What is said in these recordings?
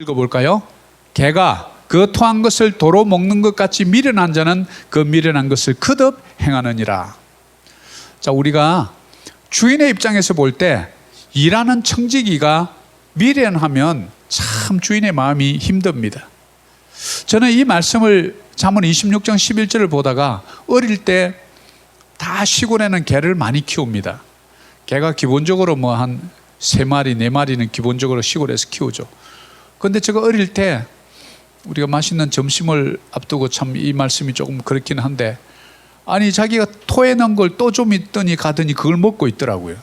읽어볼까요? 개가 그 토한 것을 도로 먹는 것 같이 미련한 자는 그 미련한 것을 거듭 행하느니라. 자, 우리가 주인의 입장에서 볼 때 일하는 청지기가 미련하면 참 주인의 마음이 힘듭니다. 저는 이 말씀을 잠언 26장 11절을 보다가 어릴 때 다 시골에는 개를 많이 키웁니다. 개가 기본적으로 뭐 한 3마리, 4마리는 기본적으로 시골에서 키우죠. 그런데 제가 어릴 때 우리가 맛있는 점심을 앞두고 참 이 말씀이 조금 그렇긴 한데, 아니 자기가 토해낸 걸 또 좀 있더니 가더니 그걸 먹고 있더라고요.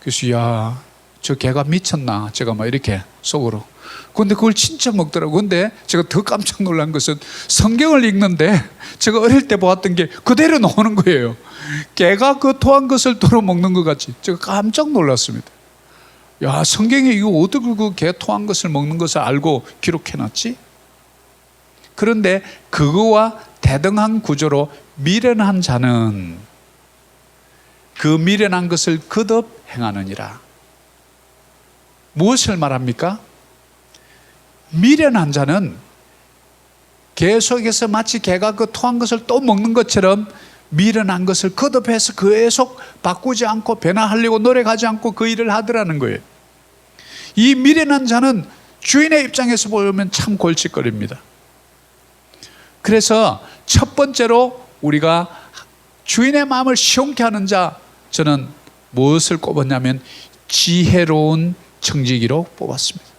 그래서 야, 저 개가 미쳤나 제가 막 이렇게 속으로. 그런데 그걸 진짜 먹더라고요. 근데 제가 더 깜짝 놀란 것은 성경을 읽는데 제가 어릴 때 보았던 게 그대로 나오는 거예요. 개가 그 토한 것을 도로 먹는 것 같이. 제가 깜짝 놀랐습니다. 야, 성경에 이거 어떻게 그 개 토한 것을 먹는 것을 알고 기록해놨지? 그런데 그거와 대등한 구조로 미련한 자는 그 미련한 것을 거듭 행하느니라. 무엇을 말합니까? 미련한 자는 계속해서 마치 개가 그 토한 것을 또 먹는 것처럼 미련한 것을 거듭해서 계속 바꾸지 않고 변화하려고 노력하지 않고 그 일을 하더라는 거예요. 이 미련한 자는 주인의 입장에서 보면 참 골칫거리입니다. 그래서 첫 번째로 우리가 주인의 마음을 시원케 하는 자, 저는 무엇을 꼽았냐면 지혜로운 청지기로 뽑았습니다.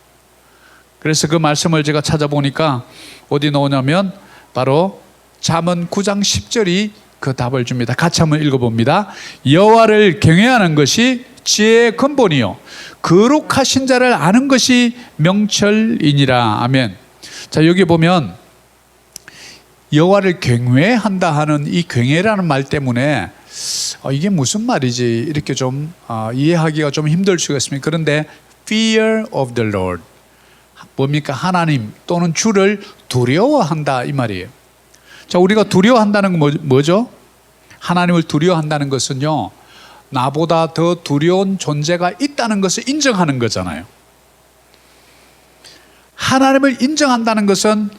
그래서 그 말씀을 제가 찾아보니까 어디 나오냐면 바로 잠언 9장 10절이 그 답을 줍니다. 같이 한번 읽어봅니다. 여호와를 경외하는 것이 지혜의 근본이요 거룩하신 자를 아는 것이 명철이니라. 아멘. 자, 여기 보면 여호와를 경외한다 하는 이 경외라는 말 때문에 이게 무슨 말이지 이렇게 좀 이해하기가 좀 힘들 수가 있습니다. 그런데 fear of the Lord, 뭡니까? 하나님 또는 주를 두려워한다 이 말이에요. 자, 우리가 두려워한다는 건 뭐죠? 하나님을 두려워한다는 것은요, 나보다 더 두려운 존재가 있다는 것을 인정하는 거잖아요. 하나님을 인정한다는 것은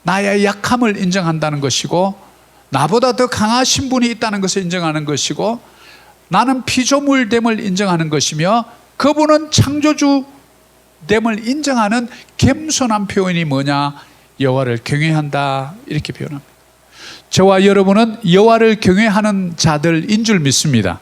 나의 약함을 인정한다는 것이고, 나보다 더 강하신 분이 있다는 것을 인정하는 것이고, 나는 피조물됨을 인정하는 것이며, 그분은 창조주됨을 인정하는 겸손한 표현이 뭐냐? 여호와를 경외한다 이렇게 표현합니다. 저와 여러분은 여호와를 경외하는 자들인 줄 믿습니다.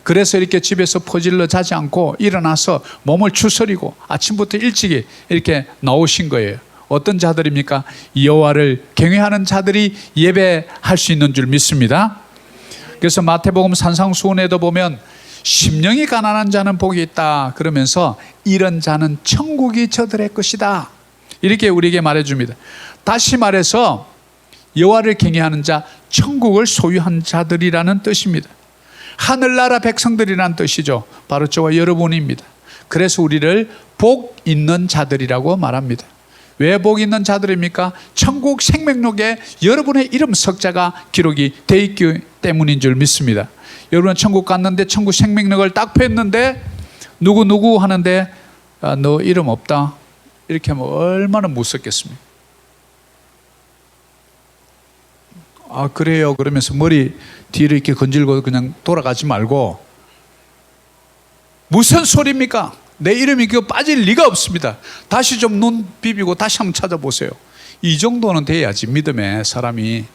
그래서 이렇게 집에서 퍼질러 자지 않고 일어나서 몸을 추스리고 아침부터 일찍 이렇게 나오신 거예요. 어떤 자들입니까? 여호와를 경외하는 자들이 예배할 수 있는 줄 믿습니다. 그래서 마태복음 산상수훈에도 보면 심령이 가난한 자는 복이 있다 그러면서 이런 자는 천국이 저들의 것이다 이렇게 우리에게 말해줍니다. 다시 말해서 여호와를 경외하는 자, 천국을 소유한 자들이라는 뜻입니다. 하늘나라 백성들이라는 뜻이죠. 바로 저와 여러분입니다. 그래서 우리를 복 있는 자들이라고 말합니다. 왜 복 있는 자들입니까? 천국 생명록에 여러분의 이름 석자가 기록이 돼 있기 때문인 줄 믿습니다. 여러분은 천국 갔는데 천국 생명록을 딱 폈는데 누구 하는데 너 이름 없다 이렇게 하면 얼마나 무섭겠습니까? 아, 그래요 그러면서 머리 뒤로 이렇게 건질고 그냥 돌아가지 말고, 무슨 소리입니까? 내 이름이 그거 빠질 리가 없습니다. 다시 좀 눈 비비고 다시 한번 찾아보세요. 이 정도는 돼야지 믿음의 사람이.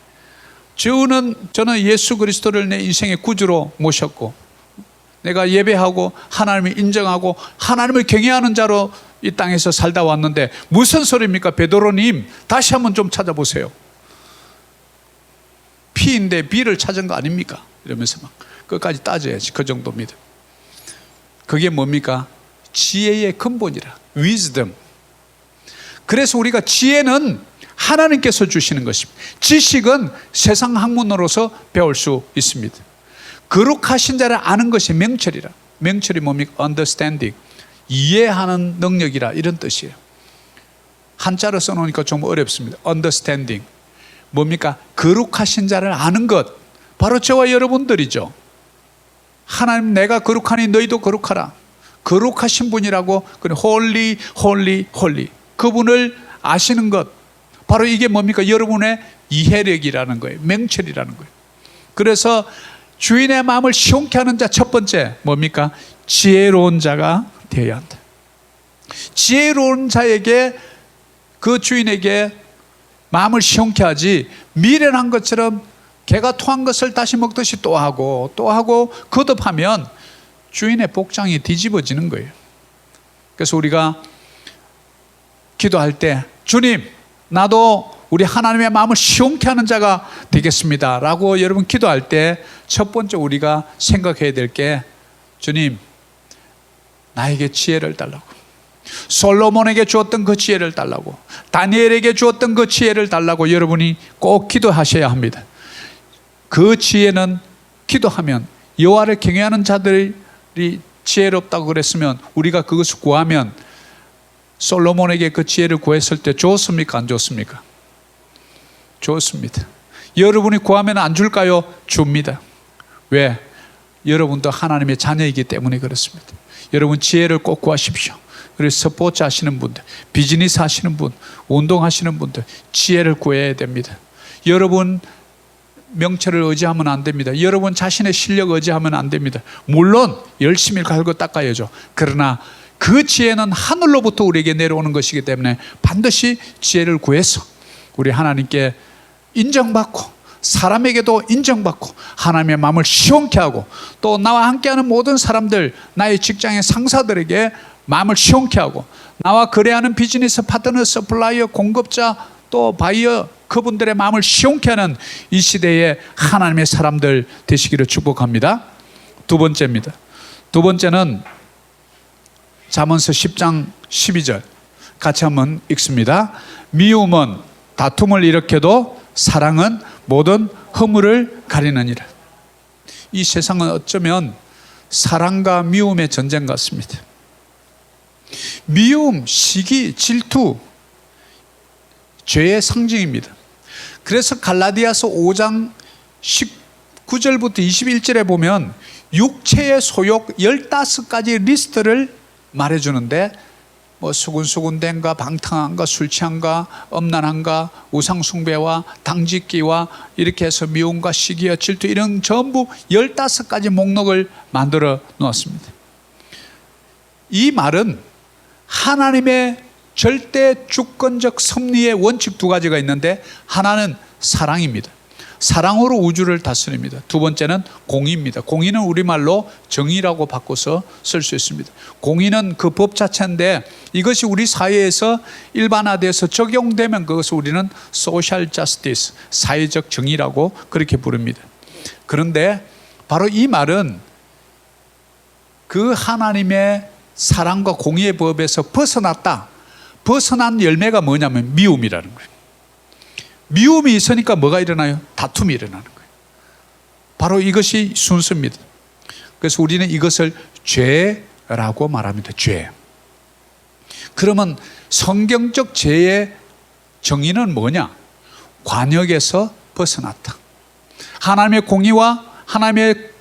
저는 예수 그리스도를 내 인생의 구주로 모셨고, 내가 예배하고 하나님을 인정하고 하나님을 경외하는 자로 이 땅에서 살다 왔는데 무슨 소리입니까? 베드로님 다시 한번 좀 찾아보세요. P인데 B를 찾은 거 아닙니까? 이러면서 막 끝까지 따져야지. 그 정도입니다. 그게 뭡니까? 지혜의 근본이라. wisdom. 그래서 우리가 지혜는 하나님께서 주시는 것입니다. 지식은 세상 학문으로서 배울 수 있습니다. 거룩하신 자를 아는 것이 명철이라. 명철이 뭡니까? understanding. 이해하는 능력이라 이런 뜻이에요. 한자로 써놓으니까 좀 어렵습니다. understanding. 뭡니까? 거룩하신 자를 아는 것. 바로 저와 여러분들이죠. 하나님 내가 거룩하니 너희도 거룩하라. 거룩하신 분이라고, 홀리 홀리 홀리, 그분을 아시는 것, 바로 이게 뭡니까? 여러분의 이해력이라는 거예요. 명철이라는 거예요. 그래서 주인의 마음을 시원케 하는 자, 첫 번째 뭡니까? 지혜로운 자가 되어야 한다. 지혜로운 자에게, 그 주인에게 마음을 시원케 하지, 미련한 것처럼 개가 토한 것을 다시 먹듯이 또 하고 거듭하면 주인의 복장이 뒤집어지는 거예요. 그래서 우리가 기도할 때, 주님, 나도 우리 하나님의 마음을 시원케 하는 자가 되겠습니다 라고 여러분 기도할 때 첫 번째 우리가 생각해야 될 게, 주님, 나에게 지혜를 달라고, 솔로몬에게 주었던 그 지혜를 달라고, 다니엘에게 주었던 그 지혜를 달라고 여러분이 꼭 기도하셔야 합니다. 그 지혜는 기도하면, 여호와를 경외하는 자들이 지혜롭다고 그랬으면 우리가 그것을 구하면, 솔로몬에게 그 지혜를 구했을 때 좋습니까? 안 좋습니까? 좋습니다. 여러분이 구하면 안 줄까요? 줍니다. 왜? 여러분도 하나님의 자녀이기 때문에 그렇습니다. 여러분 지혜를 꼭 구하십시오. 그래서 스포츠 하시는 분들, 비즈니스 하시는 분, 운동하시는 분들 지혜를 구해야 됩니다. 여러분 명철을 의지하면 안 됩니다. 여러분 자신의 실력 의지하면 안 됩니다. 물론 열심히 갈고 닦아야죠. 그러나 그 지혜는 하늘로부터 우리에게 내려오는 것이기 때문에 반드시 지혜를 구해서 우리 하나님께 인정받고, 사람에게도 인정받고, 하나님의 마음을 시원케 하고, 또 나와 함께하는 모든 사람들, 나의 직장의 상사들에게 마음을 시원케 하고, 나와 거래하는 비즈니스 파트너, 서플라이어, 공급자, 또 바이어, 그분들의 마음을 시원케 하는 이 시대에 하나님의 사람들 되시기를 축복합니다. 두 번째입니다. 두 번째는 잠언서 10장 12절 같이 한번 읽습니다. 미움은 다툼을 일으켜도 사랑은 모든 허물을 가리느니라. 이 세상은 어쩌면 사랑과 미움의 전쟁 같습니다. 미움, 시기, 질투, 죄의 상징입니다. 그래서 갈라디아서 5장 19절부터 21절에 보면 육체의 소욕 15가지 리스트를 말해주는데, 뭐 수군수군됨과 방탕함과 술취함과 엄란함과 우상숭배와 당짓기와 이렇게 해서 미움과 시기와 질투, 이런 전부 15가지 목록을 만들어 놓았습니다. 이 말은 하나님의 절대 주권적 섭리의 원칙 두 가지가 있는데, 하나는 사랑입니다. 사랑으로 우주를 다스립니다. 두 번째는 공의입니다. 공의는 우리말로 정의라고 바꿔서 쓸 수 있습니다. 공의는 그 법 자체인데, 이것이 우리 사회에서 일반화돼서 적용되면 그것을 우리는 소셜 저스티스, 사회적 정의라고 그렇게 부릅니다. 그런데 바로 이 말은 그 하나님의 사랑과 공의의 법에서 벗어난 열매가 뭐냐면 미움이라는 거예요. 미움이 있으니까 뭐가 일어나요? 다툼이 일어나는 거예요. 바로 이것이 순서입니다. 그래서 우리는 이것을 죄라고 말합니다. 죄. 그러면 성경적 죄의 정의는 뭐냐? 관역에서 벗어났다. 하나님의 공의와 하나님의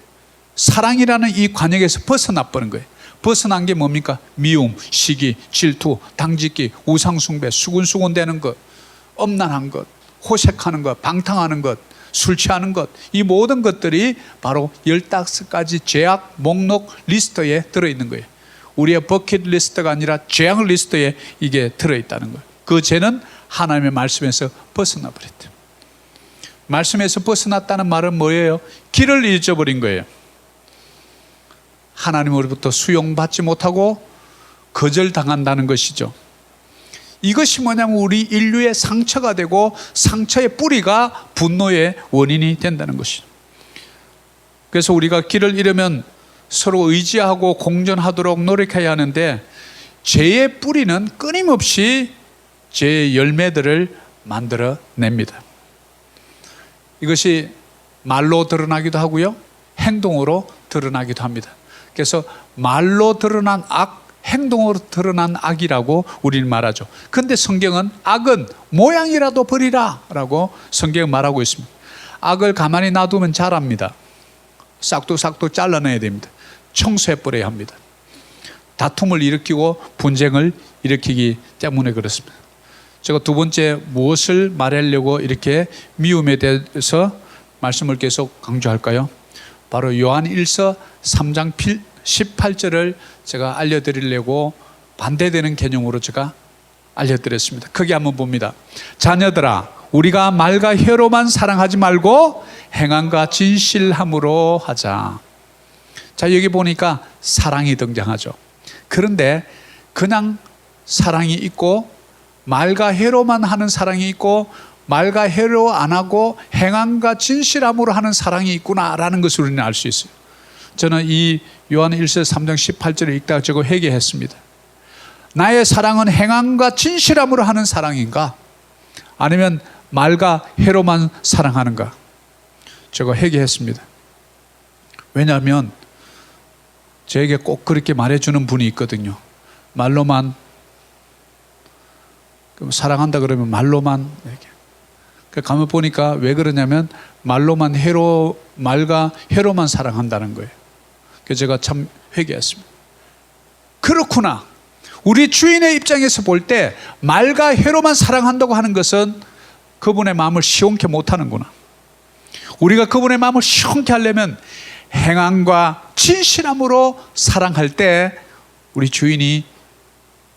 사랑이라는 이 관역에서 벗어나 버린 거예요. 벗어난 게 뭡니까? 미움, 시기, 질투, 당짓기, 우상숭배, 수군수군대는 것, 엄란한 것, 호색하는 것, 방탕하는 것, 술 취하는 것, 이 모든 것들이 바로 15가지 죄악 목록 리스트에 들어있는 거예요. 우리의 버킷 리스트가 아니라 죄악 리스트에 이게 들어있다는 거예요. 그 죄는 하나님의 말씀에서 벗어나 버렸다. 말씀에서 벗어났다는 말은 뭐예요? 길을 잊어버린 거예요. 하나님으로부터 수용받지 못하고 거절당한다는 것이죠. 이것이 뭐냐면 우리 인류의 상처가 되고, 상처의 뿌리가 분노의 원인이 된다는 것이죠. 그래서 우리가 길을 잃으면 서로 의지하고 공존하도록 노력해야 하는데, 죄의 뿌리는 끊임없이 죄의 열매들을 만들어냅니다. 이것이 말로 드러나기도 하고요, 행동으로 드러나기도 합니다. 그래서 말로 드러난 악, 행동으로 드러난 악이라고 우리는 말하죠. 그런데 성경은 악은 모양이라도 버리라 라고 성경은 말하고 있습니다. 악을 가만히 놔두면 자랍니다. 싹둑싹둑 잘라내야 됩니다. 청소해버려야 합니다. 다툼을 일으키고 분쟁을 일으키기 때문에 그렇습니다. 제가 두 번째 무엇을 말하려고 이렇게 미움에 대해서 말씀을 계속 강조할까요? 바로 요한 1서 3장 18절을 제가 알려드리려고 반대되는 개념으로 제가 알려드렸습니다. 크게 한번 봅니다. 자녀들아, 우리가 말과 혀로만 사랑하지 말고 행함과 진실함으로 하자. 자, 여기 보니까 사랑이 등장하죠. 그런데 그냥 사랑이 있고 말과 혀로만 하는 사랑이 있고 말과 혀로 안 하고 행함과 진실함으로 하는 사랑이 있구나라는 것을 우리는 알 수 있어요. 저는 이 요한 1서 3장 18절을 읽다가 저거 회개했습니다. 나의 사랑은 행함과 진실함으로 하는 사랑인가? 아니면 말과 혀로만 사랑하는가? 저거 회개했습니다. 왜냐하면 저에게 꼭 그렇게 말해주는 분이 있거든요. 말로만 사랑한다 그러면 말로만 이렇게. 가만 보니까 왜 그러냐면 말로만 말과 혀로만 사랑한다는 거예요. 그래서 제가 참 회개했습니다. 그렇구나. 우리 주인의 입장에서 볼 때 말과 혀로만 사랑한다고 하는 것은 그분의 마음을 시원케 못하는구나. 우리가 그분의 마음을 시원케 하려면 행함과 진실함으로 사랑할 때 우리 주인이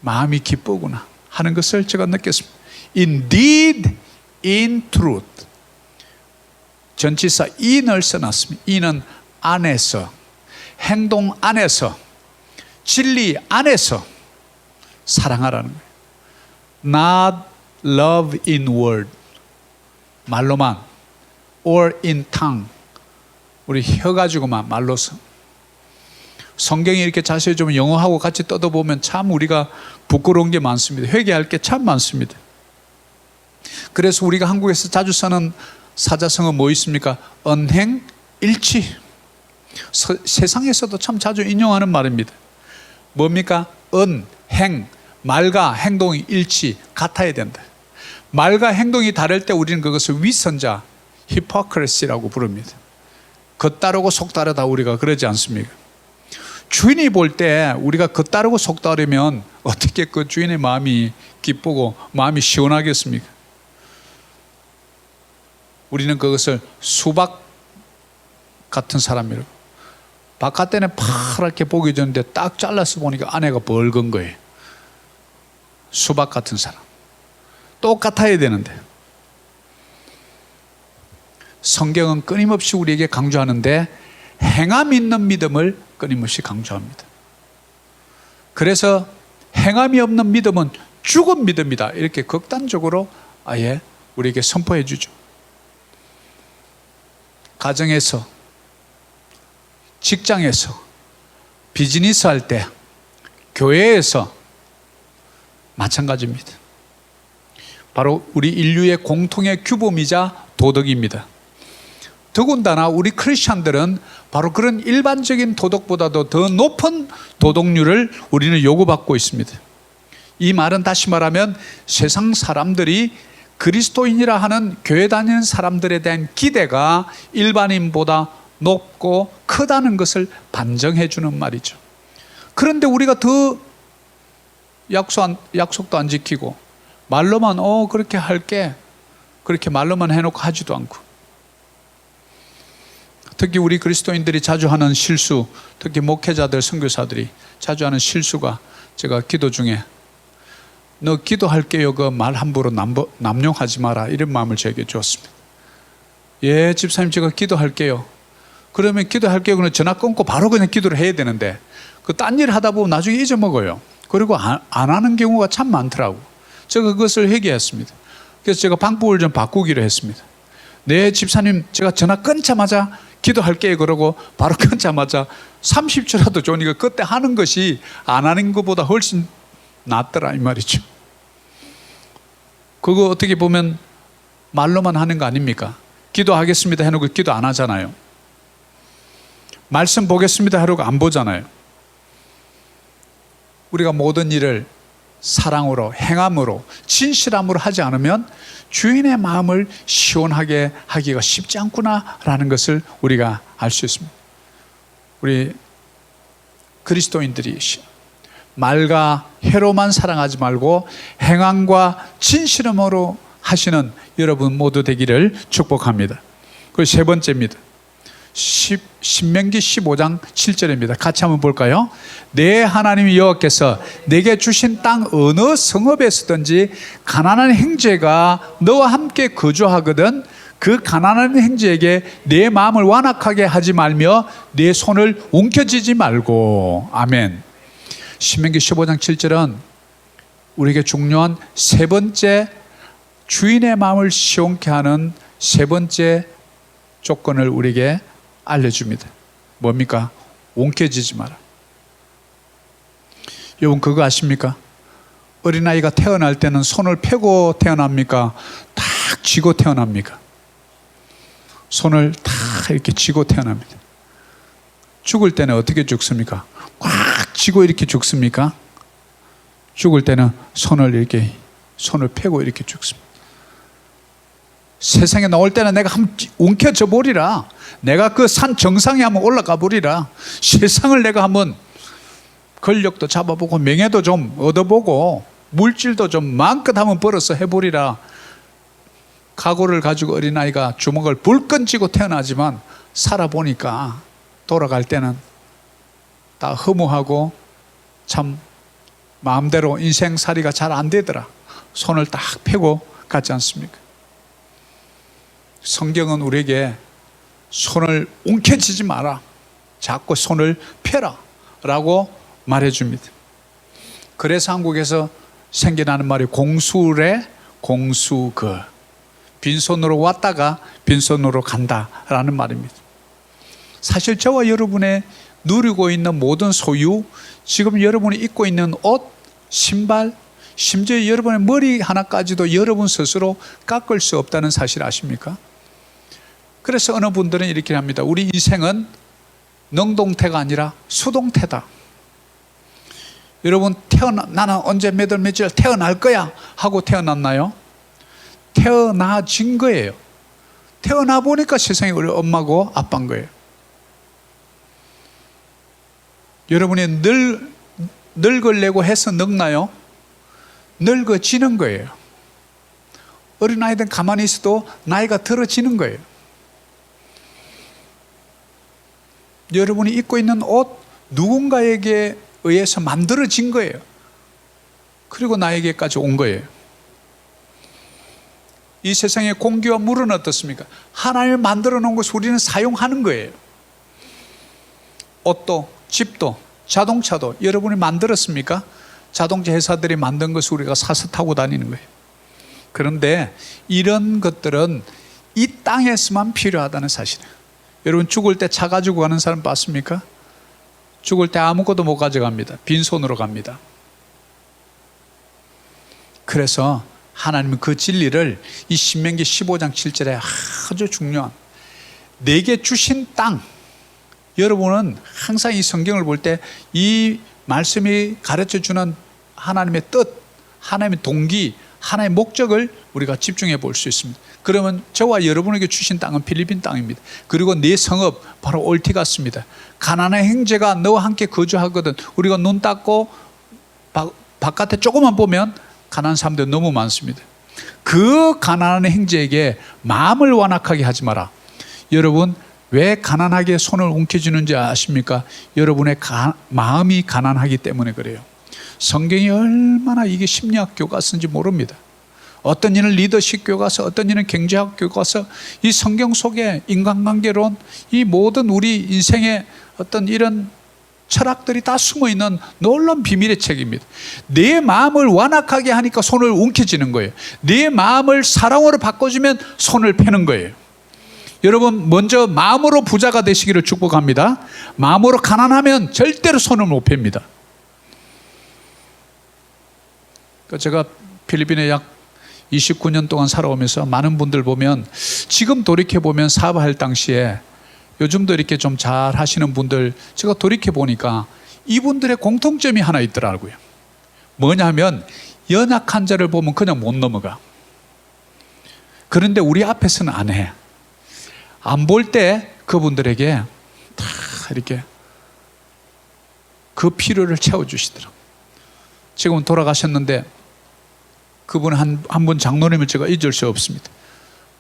마음이 기쁘구나 하는 것을 제가 느꼈습니다. Indeed, in truth. 전치사 in을 써놨습니다. in은 안에서, 행동 안에서, 진리 안에서 사랑하라는 거예요. Not love in word. 말로만. Or in tongue. 우리 혀 가지고만 말로서. 성경이 이렇게 자세히 좀 영어하고 같이 떠도보면 참 우리가 부끄러운 게 많습니다. 회개할 게 참 많습니다. 그래서 우리가 한국에서 자주 쓰는 사자성어는 뭐 있습니까? 언행일치. 세상에서도 참 자주 인용하는 말입니다. 뭡니까? 행, 말과 행동이 일치, 같아야 된다. 말과 행동이 다를 때 우리는 그것을 위선자, 히포크레시라고 부릅니다. 겉다르고 속다르다 우리가 그러지 않습니까? 주인이 볼 때 우리가 겉다르고 속다르면 어떻게 그 주인의 마음이 기쁘고 마음이 시원하겠습니까? 우리는 그것을 수박 같은 사람이라고. 바깥에는 파랗게 보기 좋은데 딱 잘라서 보니까 안에가 벌건 거예요. 수박 같은 사람. 똑같아야 되는데. 성경은 끊임없이 우리에게 강조하는데 행함 있는 믿음을 끊임없이 강조합니다. 그래서 행함이 없는 믿음은 죽은 믿음이다. 이렇게 극단적으로 아예 우리에게 선포해 주죠. 가정에서, 직장에서, 비즈니스 할 때, 교회에서 마찬가지입니다. 바로 우리 인류의 공통의 규범이자 도덕입니다. 더군다나 우리 크리스찬들은 바로 그런 일반적인 도덕보다도 더 높은 도덕률을 우리는 요구받고 있습니다. 이 말은 다시 말하면 세상 사람들이 그리스도인이라 하는 교회 다니는 사람들에 대한 기대가 일반인보다 높고 크다는 것을 반증해 주는 말이죠. 그런데 우리가 더 약속도 안 지키고 말로만 그렇게 할게 그렇게 말로만 해놓고 하지도 않고, 특히 우리 그리스도인들이 자주 하는 실수, 특히 목회자들, 선교사들이 자주 하는 실수가, 제가 기도 중에 너 기도할게요 그 말 함부로 남용하지 마라 이런 마음을 저에게 주었습니다. 예 집사님 제가 기도할게요. 그러면 기도할게요 그러면 전화 끊고 바로 그냥 기도를 해야 되는데 그 딴 일 하다 보면 나중에 잊어먹어요. 그리고 안 하는 경우가 참 많더라고. 제가 그것을 회개했습니다. 그래서 제가 방법을 좀 바꾸기로 했습니다. 네 집사님 제가 전화 끊자마자 기도할게요 그러고 바로 끊자마자 30초라도 좋으니까 그때 하는 것이 안 하는 것보다 훨씬 낫더라 이 말이죠. 그거 어떻게 보면 말로만 하는 거 아닙니까? 기도하겠습니다 해놓고 기도 안 하잖아요. 말씀 보겠습니다 하려고 안 보잖아요. 우리가 모든 일을 사랑으로, 행함으로, 진실함으로 하지 않으면 주인의 마음을 시원하게 하기가 쉽지 않구나라는 것을 우리가 알 수 있습니다. 우리 그리스도인들이 말과 혀로만 사랑하지 말고 행함과 진실함으로 하시는 여러분 모두 되기를 축복합니다. 그 세 번째입니다. 신명기 15장 7절입니다. 같이 한번 볼까요? 내 하나님 여호와께서 내게 주신 땅 어느 성읍에서든지 가난한 형제가 너와 함께 거주하거든 그 가난한 형제에게 내 마음을 완악하게 하지 말며 내 손을 움켜쥐지 말고. 아멘. 신명기 15장 7절은 우리에게 중요한 세 번째 주인의 마음을 시원케 하는 세 번째 조건을 우리에게 알려줍니다. 뭡니까? 움켜쥐지 마라. 여러분 그거 아십니까? 어린아이가 태어날 때는 손을 펴고 태어납니까? 탁 쥐고 태어납니까? 손을 탁 이렇게 쥐고 태어납니다. 죽을 때는 어떻게 죽습니까? 꽉 쥐고 이렇게 죽습니까? 죽을 때는 손을 펴고 이렇게 죽습니다. 세상에 나올 때는 내가 한번 움켜져 보리라. 내가 그 산 정상에 한번 올라가 보리라. 세상을 내가 한번 권력도 잡아보고 명예도 좀 얻어보고 물질도 좀 마음껏 한번 벌어서 해보리라. 각오를 가지고 어린아이가 주먹을 불끈 쥐고 태어나지만 살아보니까 돌아갈 때는 다 허무하고 참 마음대로 인생살이가 잘 안 되더라. 손을 딱 펴고 가지 않습니까? 성경은 우리에게 손을 움켜쥐지 마라. 자꾸 손을 펴라 라고 말해줍니다. 그래서 한국에서 생겨나는 말이 공수래 공수거. 빈손으로 왔다가 빈손으로 간다라는 말입니다. 사실 저와 여러분의 누리고 있는 모든 소유, 지금 여러분이 입고 있는 옷, 신발, 심지어 여러분의 머리 하나까지도 여러분 스스로 깎을 수 없다는 사실 아십니까? 그래서 어느 분들은 이렇게 합니다. 우리 인생은 능동태가 아니라 수동태다. 여러분 나는 언제 몇 월 며칠 태어날 거야 하고 태어났나요? 태어나진 거예요. 태어나 보니까 세상에 우리 엄마고 아빠인 거예요. 여러분이 늙으려고 해서 늙나요? 늙어지는 거예요. 어린아이들 가만히 있어도 나이가 들어지는 거예요. 여러분이 입고 있는 옷 누군가에게 의해서 만들어진 거예요. 그리고 나에게까지 온 거예요. 이 세상의 공기와 물은 어떻습니까? 하나님이 만들어 놓은 것을 우리는 사용하는 거예요. 옷도 집도 자동차도 여러분이 만들었습니까? 자동차 회사들이 만든 것을 우리가 사서 타고 다니는 거예요. 그런데 이런 것들은 이 땅에서만 필요하다는 사실이에요. 여러분 죽을 때 차 가지고 가는 사람 봤습니까? 죽을 때 아무것도 못 가져갑니다. 빈손으로 갑니다. 그래서 하나님은 그 진리를 이 신명기 15장 7절에 아주 중요한 내게 주신 땅, 여러분은 항상 이 성경을 볼 때 이 말씀이 가르쳐주는 하나님의 뜻, 하나님의 동기, 하나님의 목적을 우리가 집중해 볼 수 있습니다. 그러면 저와 여러분에게 주신 땅은 필리핀 땅입니다. 그리고 네 성읍 바로 올티가스입니다. 가난한 형제가 너와 함께 거주하거든. 우리가 눈 닫고 바깥에 조금만 보면 가난한 사람들이 너무 많습니다. 그 가난한 형제에게 마음을 완악하게 하지 마라. 여러분 왜 가난하게 손을 움켜쥐는지 아십니까? 여러분의 마음이 가난하기 때문에 그래요. 성경이 얼마나 이게 심리학 교과서인지 모릅니다. 어떤 이는 리더십 교과서, 어떤 이는 경제학 교과서, 이 성경 속에 인간관계론, 이 모든 우리 인생의 어떤 이런 철학들이 다 숨어있는 놀라운 비밀의 책입니다. 내 마음을 완악하게 하니까 손을 움켜쥐는 거예요. 내 마음을 사랑으로 바꿔주면 손을 펴는 거예요. 여러분 먼저 마음으로 부자가 되시기를 축복합니다. 마음으로 가난하면 절대로 손을 못 펴니다. 제가 필리핀에 약 29년 동안 살아오면서 많은 분들 보면 지금 돌이켜보면 사업할 당시에 요즘도 이렇게 좀 잘 하시는 분들 제가 돌이켜보니까 이분들의 공통점이 하나 있더라고요. 뭐냐면 연약한 자를 보면 그냥 못 넘어가. 그런데 우리 앞에서는 안 해. 안 볼 때 그분들에게 다 이렇게 그 필요를 채워주시더라고요. 지금은 돌아가셨는데 그분 한 분 장로님을 제가 잊을 수 없습니다.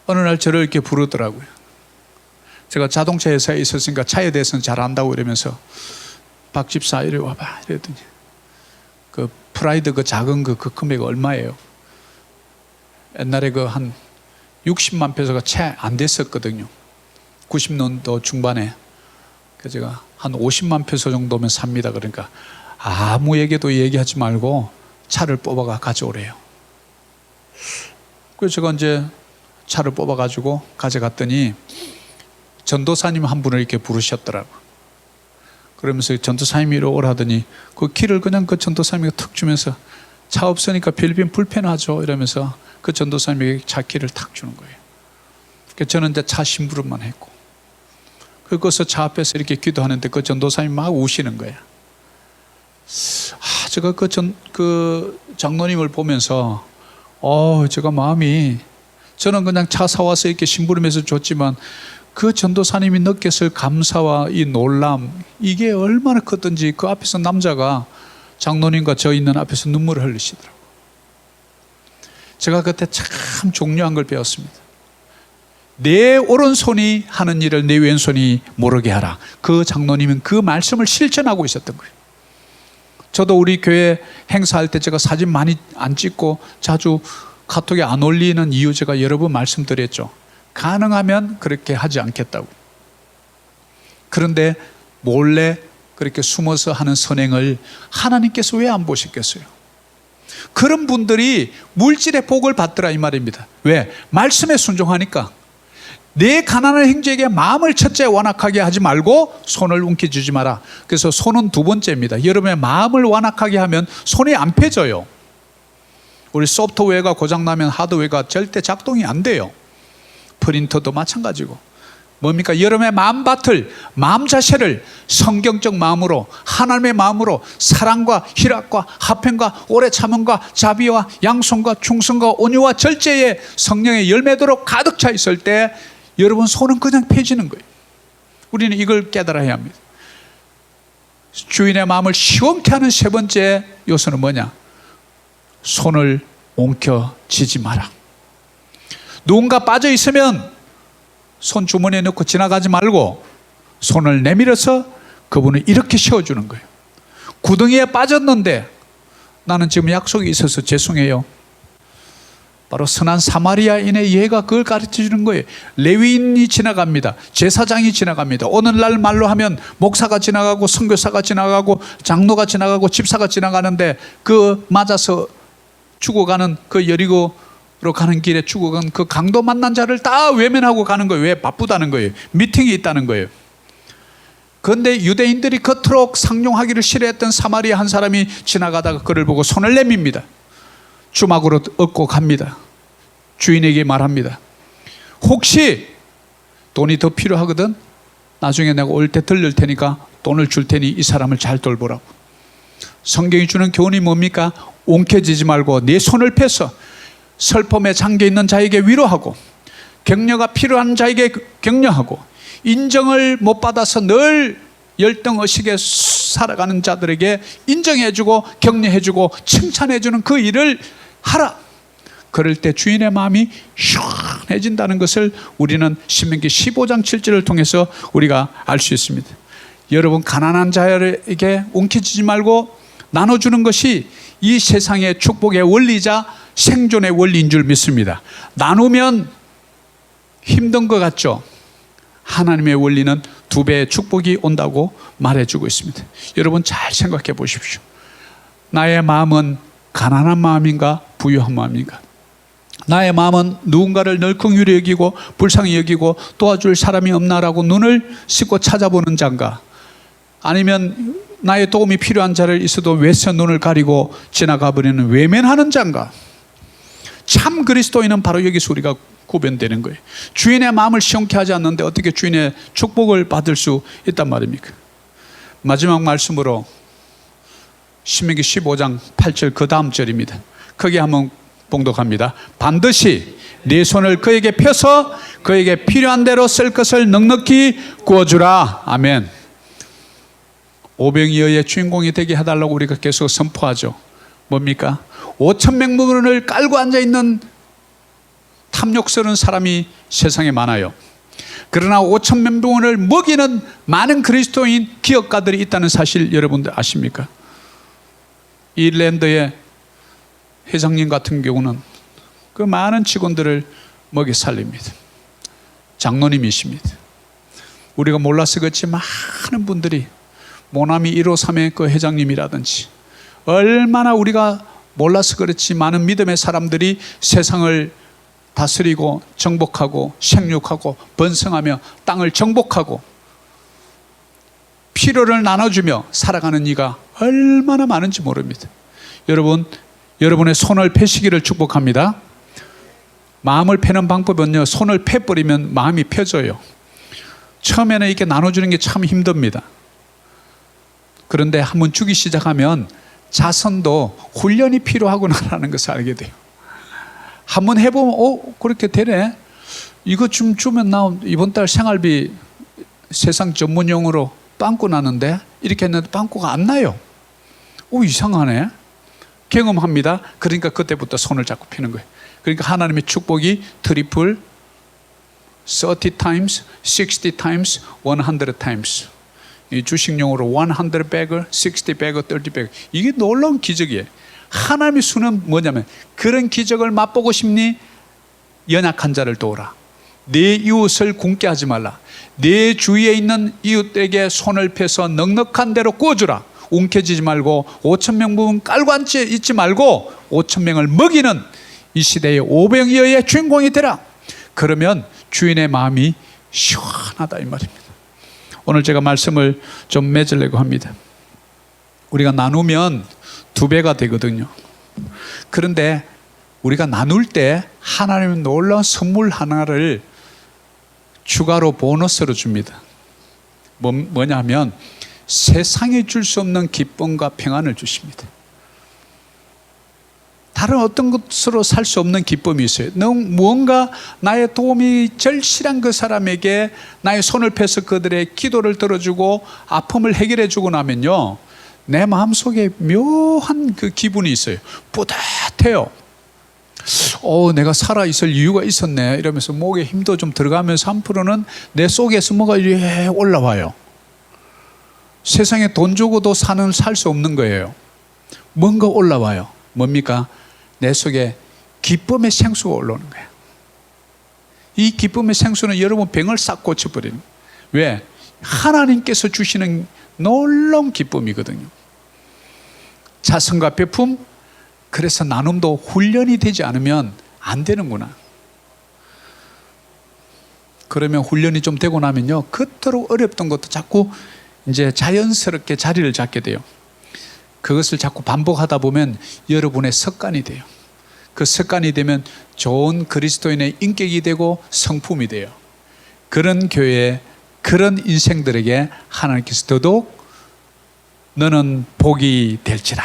어느 날 저를 이렇게 부르더라고요. 제가 자동차 회사에 있었으니까 차에 대해서는 잘 안다고 이러면서 박 집사 이리 와봐 이랬더니 그 프라이드 그 작은 그 금액 얼마예요? 옛날에 그 한 60만 페소가 채 안 됐었거든요. 90년도 중반에. 그래서 제가 한 50만 페소 정도면 삽니다. 그러니까 아무에게도 얘기하지 말고 차를 뽑아가 가져오래요. 그래서 제가 이제 차를 뽑아가지고 가져갔더니 전도사님 한 분을 이렇게 부르셨더라고요. 그러면서 전도사님이 오라더니 그 키를 그냥 그 전도사님이 턱 주면서 차 없으니까 필리핀 불편하죠 이러면서 그 전도사님에게 차 키를 탁 주는 거예요. 그래서 저는 이제 차 심부름만 했고 그것서 차 앞에서 이렇게 기도하는데 그 전도사님이 막 우시는 거예요. 제가 그 장로님을 보면서 제가 마음이 저는 그냥 차 사와서 이렇게 심부름해서 줬지만 그 전도사님이 느꼈을 감사와 이 놀람 이게 얼마나 컸던지 그 앞에서 남자가 장로님과 저 있는 앞에서 눈물을 흘리시더라고요. 제가 그때 참 중요한 걸 배웠습니다. 내 오른손이 하는 일을 내 왼손이 모르게 하라. 그 장로님은 그 말씀을 실천하고 있었던 거예요. 저도 우리 교회 행사할 때 제가 사진 많이 안 찍고 자주 카톡에 안 올리는 이유 제가 여러 번 말씀드렸죠. 가능하면 그렇게 하지 않겠다고. 그런데 몰래 그렇게 숨어서 하는 선행을 하나님께서 왜 안 보시겠어요? 그런 분들이 물질의 복을 받더라 이 말입니다. 왜? 말씀에 순종하니까. 내 가난한 형제에게 마음을 첫째 완악하게 하지 말고 손을 움켜쥐지 마라. 그래서 손은 두 번째입니다. 여러분의 마음을 완악하게 하면 손이 안 펴져요. 우리 소프트웨어가 고장나면 하드웨어가 절대 작동이 안 돼요. 프린터도 마찬가지고. 뭡니까? 여러분의 마음밭을, 마음 자체를 성경적 마음으로, 하나님의 마음으로 사랑과 희락과 화평과 오래 참음과 자비와 양손과 충성과 온유와 절제의 성령의 열매도록 가득 차 있을 때 여러분 손은 그냥 펴지는 거예요. 우리는 이걸 깨달아야 합니다. 주인의 마음을 시원케 하는 세 번째 요소는 뭐냐? 손을 옮겨쥐지 마라. 누군가 빠져 있으면 손 주머니에 넣고 지나가지 말고 손을 내밀어서 그분을 이렇게 세워주는 거예요. 구덩이에 빠졌는데 나는 지금 약속이 있어서 죄송해요. 바로 선한 사마리아인의 예가 그걸 가르쳐 주는 거예요. 레위인이 지나갑니다. 제사장이 지나갑니다. 오늘날 말로 하면 목사가 지나가고 선교사가 지나가고 장로가 지나가고 집사가 지나가는데 그 맞아서 죽어가는 그 여리고로 가는 길에 죽어간 그 강도 만난 자를 다 외면하고 가는 거예요. 왜? 바쁘다는 거예요. 미팅이 있다는 거예요. 그런데 유대인들이 그토록 상용하기를 싫어했던 사마리아 한 사람이 지나가다가 그를 보고 손을 내밉니다. 주막으로 얻고 갑니다. 주인에게 말합니다. 혹시 돈이 더 필요하거든? 나중에 내가 올 때 들릴 테니까 돈을 줄 테니 이 사람을 잘 돌보라고. 성경이 주는 교훈이 뭡니까? 옮겨지지 말고 내 손을 펴서 슬픔에 잠겨있는 자에게 위로하고 격려가 필요한 자에게 격려하고 인정을 못 받아서 늘 열등의식에 살아가는 자들에게 인정해주고 격려해주고 칭찬해주는 그 일을 하라. 그럴 때 주인의 마음이 시원해진다는 것을 우리는 신명기 15장 7절을 통해서 우리가 알 수 있습니다. 여러분 가난한 자에게 옮겨지지 말고 나눠주는 것이 이 세상의 축복의 원리자 생존의 원리인 줄 믿습니다. 나누면 힘든 것 같죠? 하나님의 원리는 2배의 축복이 온다고 말해주고 있습니다. 여러분 잘 생각해 보십시오. 나의 마음은 가난한 마음인가 부유한 마음인가? 나의 마음은 누군가를 늘 긍휼히 여기고 불쌍히 여기고 도와줄 사람이 없나라고 눈을 씻고 찾아보는 자인가? 아니면 나의 도움이 필요한 자를 있어도 외쳐 눈을 가리고 지나가 버리는 외면하는 자인가? 참 그리스도인은 바로 여기서 우리가 구별되는 거예요. 주인의 마음을 시원케 하지 않는데 어떻게 주인의 축복을 받을 수 있단 말입니까? 마지막 말씀으로 신명기 15장 8절 그 다음 절입니다. 크게 한번 봉독합니다. 반드시 네 손을 그에게 펴서 그에게 필요한 대로 쓸 것을 넉넉히 구워주라. 아멘. 오병이어의 주인공이 되게 해달라고 우리가 계속 선포하죠. 뭡니까? 5,000명분을 깔고 앉아있는 탐욕스러운 사람이 세상에 많아요. 그러나 5,000명분을 먹이는 많은 그리스도인 기업가들이 있다는 사실 여러분들 아십니까? 이랜드의 회장님 같은 경우는 그 많은 직원들을 먹여 살립니다. 장로님이십니다. 우리가 몰라서 그렇지 많은 분들이 모나미 153의 그 회장님이라든지 얼마나 우리가 몰라서 그렇지 많은 믿음의 사람들이 세상을 다스리고 정복하고 생육하고 번성하며 땅을 정복하고 필요를 나눠주며 살아가는 이가 얼마나 많은지 모릅니다. 여러분, 여러분의 손을 펴시기를 축복합니다. 마음을 펴는 방법은요, 손을 펴버리면 마음이 펴져요. 처음에는 이렇게 나눠주는 게 참 힘듭니다. 그런데 한번 주기 시작하면 자선도 훈련이 필요하구나라는 것을 알게 돼요. 한번 해보면 그렇게 되네. 이거 좀 주면 나 이번 달 생활비 세상 전문용어로 빵꾸 나는데 이렇게 했는데 빵꾸가 안 나요. 이상하네. 경험합니다. 그러니까 그때부터 손을 잡고 피는 거예요. 그러니까 하나님의 축복이 트리플 30 times, 60 times, 100 times. 이 주식용어로 100 bagger, 60 bagger, 30 bagger. 이게 놀라운 기적이에요. 하나님의 수는 뭐냐면 그런 기적을 맛보고 싶니? 연약한 자를 도우라. 내 이웃을 굶게 하지 말라. 내 주위에 있는 이웃에게 손을 펴서 넉넉한 대로 구워주라. 움켜쥐지 말고 5,000명분 깔고 있지 말고 5,000명을 먹이는 이 시대의 오병이어의 주인공이 되라. 그러면 주인의 마음이 시원하다 이 말입니다. 오늘 제가 말씀을 좀 맺으려고 합니다. 우리가 나누면 2배가 되거든요. 그런데 우리가 나눌 때 하나님은 놀라운 선물 하나를 추가로 보너스로 줍니다. 뭐냐면 세상에 줄 수 없는 기쁨과 평안을 주십니다. 다른 어떤 것으로 살 수 없는 기쁨이 있어요. 무언가 나의 도움이 절실한 그 사람에게 나의 손을 펴서 그들의 기도를 들어주고 아픔을 해결해 주고 나면요, 내 마음속에 묘한 그 기분이 있어요. 뿌듯해요. 내가 살아있을 이유가 있었네 이러면서 목에 힘도 좀 들어가면서 한풀어는 내 속에서 뭐가 이렇게 올라와요. 세상에 돈 주고도 살 수 없는 거예요. 뭔가 올라와요. 뭡니까? 내 속에 기쁨의 생수가 올라오는 거예요. 이 기쁨의 생수는 여러분 병을 싹 고쳐버리는 거예요. 왜? 하나님께서 주시는 놀라운 기쁨이거든요. 자선과 베품, 그래서 나눔도 훈련이 되지 않으면 안 되는구나. 그러면 훈련이 좀 되고 나면요, 그토록 어렵던 것도 자꾸 이제 자연스럽게 자리를 잡게 돼요. 그것을 자꾸 반복하다 보면 여러분의 습관이 돼요. 그 습관이 되면 좋은 그리스도인의 인격이 되고 성품이 돼요. 그런 교회, 그런 인생들에게 하나님께서 더더욱 너는 복이 될지라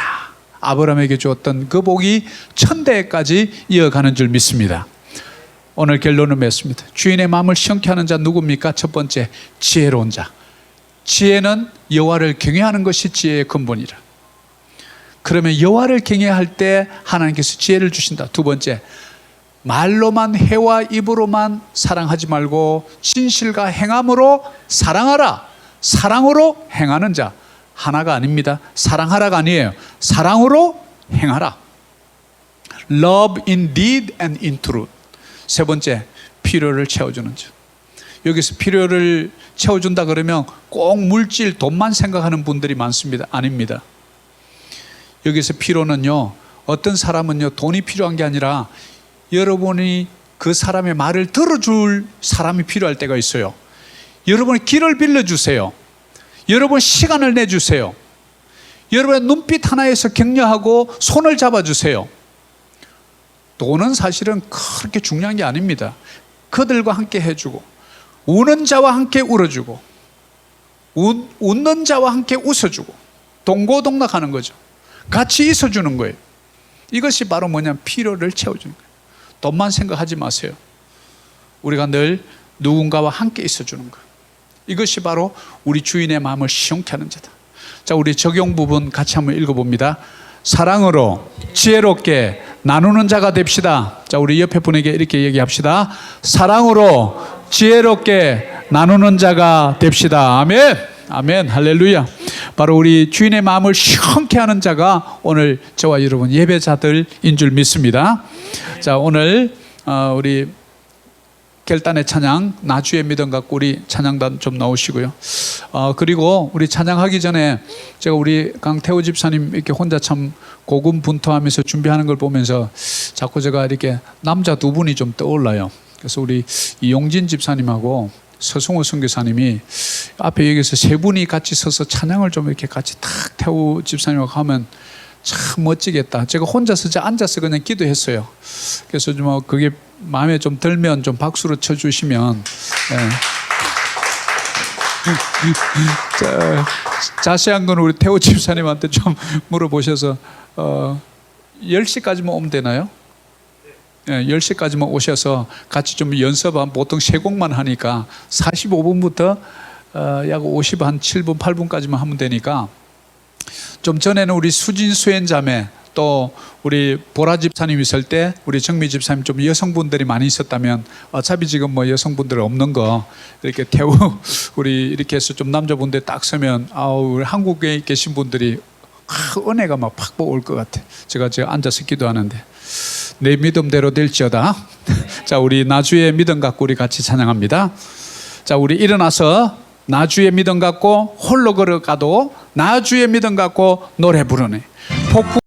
아브라함에게 주었던 그 복이 천대까지 이어가는 줄 믿습니다. 오늘 결론을 맺습니다. 주인의 마음을 시원케 하는 자 누굽니까? 첫 번째, 지혜로운 자. 지혜는 여호와를 경외하는 것이 지혜의 근본이라. 그러면 여호와를 경외할 때 하나님께서 지혜를 주신다. 두 번째, 말로만 해와 입으로만 사랑하지 말고 진실과 행함으로 사랑하라. 사랑으로 행하는 자. 하나가 아닙니다. 사랑하라가 아니에요. 사랑으로 행하라. Love in deed and in truth. 세 번째, 필요를 채워주는 자. 여기서 필요를 채워준다 그러면 꼭 물질, 돈만 생각하는 분들이 많습니다. 아닙니다. 여기서 필요는요, 어떤 사람은요, 돈이 필요한 게 아니라 여러분이 그 사람의 말을 들어줄 사람이 필요할 때가 있어요. 여러분이 길을 빌려주세요. 여러분 시간을 내주세요. 여러분의 눈빛 하나에서 격려하고 손을 잡아주세요. 돈은 사실은 그렇게 중요한 게 아닙니다. 그들과 함께 해주고, 우는 자와 함께 울어주고, 웃는 자와 함께 웃어주고, 동고동락하는 거죠. 같이 있어주는 거예요. 이것이 바로 뭐냐면 필요를 채워주는 거예요. 돈만 생각하지 마세요. 우리가 늘 누군가와 함께 있어주는 거예요. 이것이 바로 우리 주인의 마음을 시원케 하는 자다. 자, 우리 적용 부분 같이 한번 읽어봅니다. 사랑으로 지혜롭게 나누는 자가 됩시다. 자, 우리 옆에 분에게 이렇게 얘기합시다. 사랑으로 지혜롭게 나누는 자가 됩시다. 아멘. 아멘. 할렐루야. 바로 우리 주인의 마음을 시원케 하는 자가 오늘 저와 여러분 예배자들인 줄 믿습니다. 자, 오늘 우리 결단의 찬양 나주의 믿음 갖고 우리 찬양단 좀 나오시고요. 그리고 우리 찬양하기 전에 제가 우리 강태호 집사님 이렇게 혼자 참 고군분투하면서 준비하는 걸 보면서 자꾸 제가 이렇게 남자 두 분이 좀 떠올라요. 그래서 우리 이용진 집사님하고 서승호 선교사님이 앞에 여기서 세 분이 같이 서서 찬양을 좀 이렇게 같이 탁 태호 집사님하고 하면 참 멋지겠다. 제가 혼자서 앉아서 그냥 기도했어요. 그래서 좀 그게 마음에 좀 들면 좀 박수로 쳐주시면. 자세한 건 우리 태호 집사님한테 좀 물어보셔서 10시까지만 오면 되나요? 10시까지만 오셔서 같이 좀 연습한 보통 3곡만 하니까 45분부터 약 50, 한 7분, 8분까지만 하면 되니까 좀 전에는 우리 수진 수연자매 또 우리 보라 집사님 있을 때 우리 정미 집사님 좀 여성분들이 많이 있었다면 어차피 지금 뭐 여성분들 없는 거 이렇게 태우 우리 이렇게 해서 좀 남자분들 딱 서면 우리 한국에 계신 분들이 은혜가 막 팍 올 것 같아. 제가 앉아서 기도하는데 내 믿음대로 될지어다. 자, 우리 나주의 믿음 갖고 우리 같이 찬양합니다. 자, 우리 일어나서 나주의 믿음 갖고 홀로 걸어가도 나주의 믿음 갖고 노래 부르네.